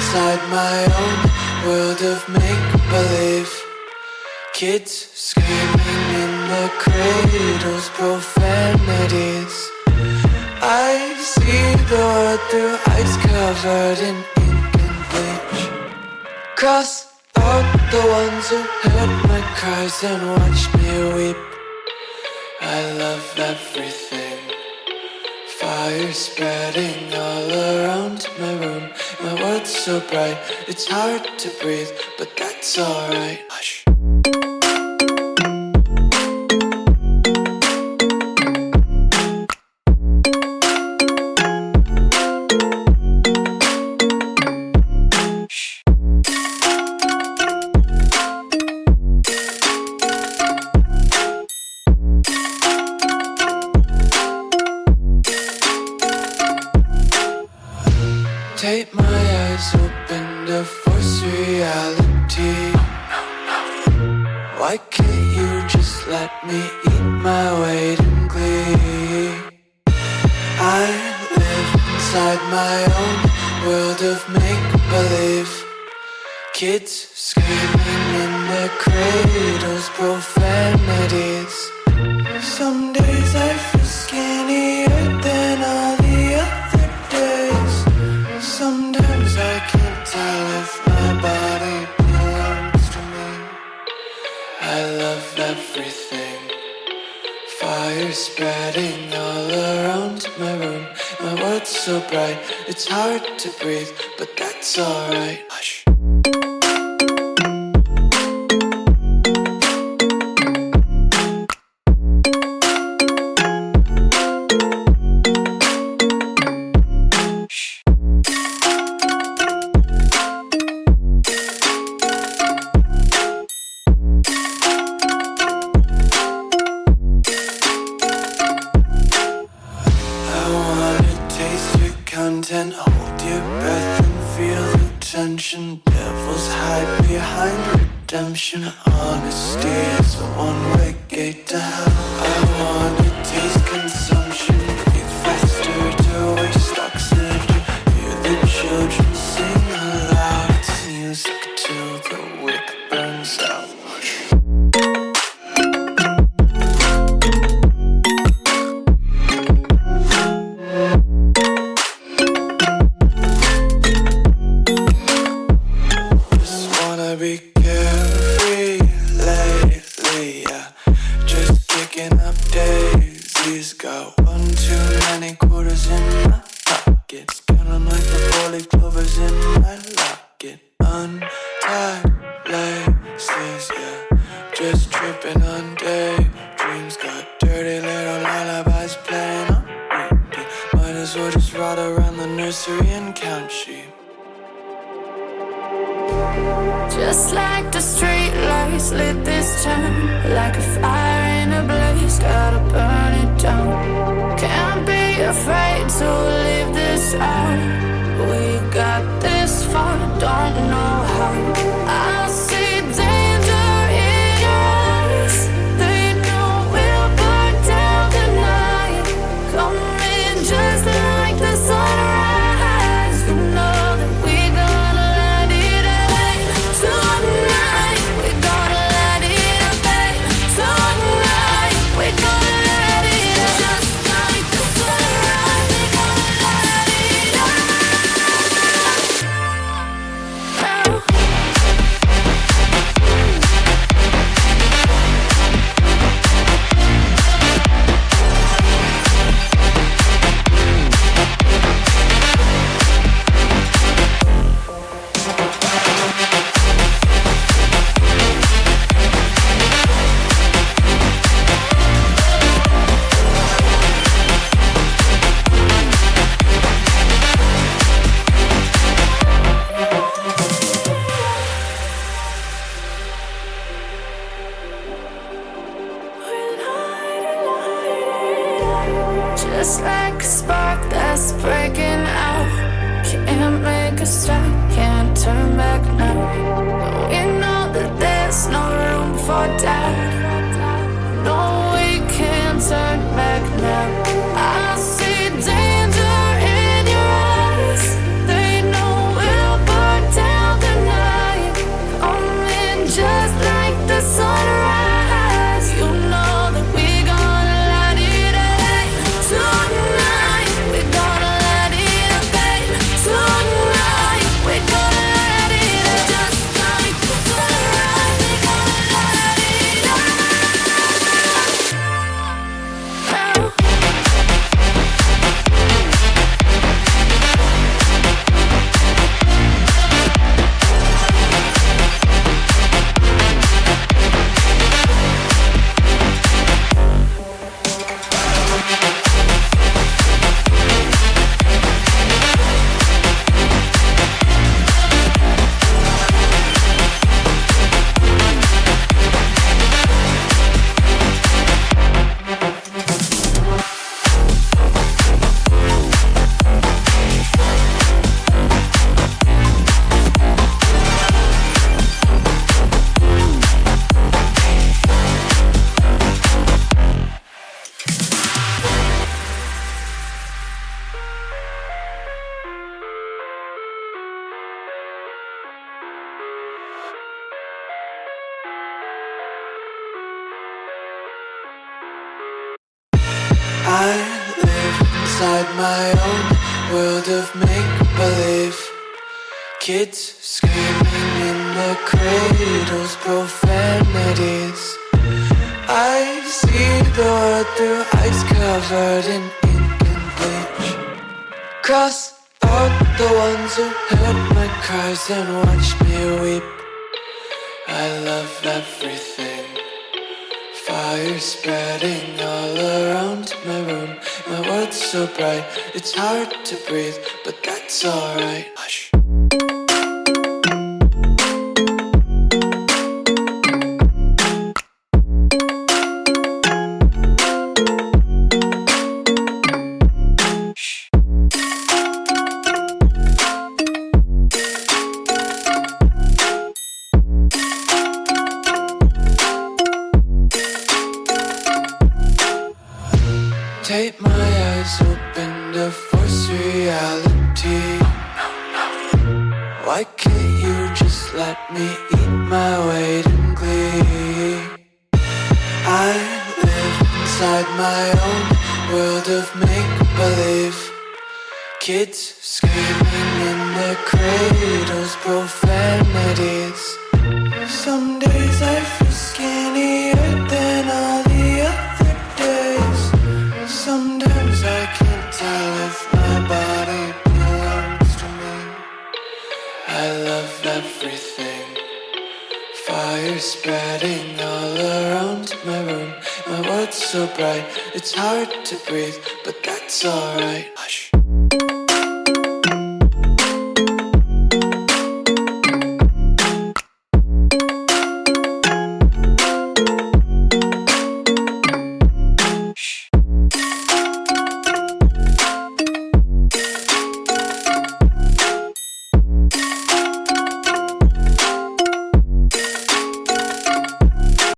inside my own world of make-believe. Kids screaming in the cradles, profanities. I see the world through eyes covered in ink and bleach. Cross out the ones who heard my cries and watched me weep. I love everything. Fire spreading all around my room. My world's so bright, it's hard to breathe, but that's alright. Hush. Take my eyes open to force reality. Why can't you just let me eat my weight in glee? I live inside my own world of make-believe. Kids screaming in their cradles, profanities. Some days I feel skinnier than all the other days. Sometimes I can't tell if my body belongs to me. I love everything. Fire spreading all around my room. My world's so bright, it's hard to breathe, but that's alright. Hush. Content, hold your breath and feel the tension. Devils hide behind redemption. Honesty is a one-way gate to hell. I wanna taste consumption, breathe faster to waste oxygen. Hear the children sing aloud. It's music till the wick burns out. Be carefree lately, yeah. Just picking up daisies. Got one too many quarters in my pockets. Count 'em like the 4-leaf clovers in my locket. Untied laces, yeah. Just tripping on daydreams. Got dirty little lullabies playing on repeat. Might as well just ride around the nursery and count sheep. Just like the street lights lit this town, like a fire in a blaze, gotta burn it down. Can't be afraid to leave this out. We got this far, don't know how. I see danger in your eyes. They know we'll burn down the night. Coming just like the sunrise. You know that we're gonna let it rain tonight. We're gonna let it rain tonight. We're gonna let it just like the sunrise. We're gonna let it rain. I live inside my own world of make-believe. Kids screaming in the cradles, profanities. I see the world through eyes covered in ink and bleach. Cross out the ones who heard my cries and watched me weep. I love everything. Fire spreading all around my room. My world's so bright, it's hard to breathe, but that's alright. Hush. Tape my eyes open to force reality. Why can't you just let me eat my weight in glee? I live inside my own world of make-believe. Kids screaming in their cradles, profanities. Some days I feel skinnier than all the other days. Sometimes I can't tell if my body belongs to me. I love everything. Fire spreading all around my room. My world's so bright, it's hard to breathe, but that's alright.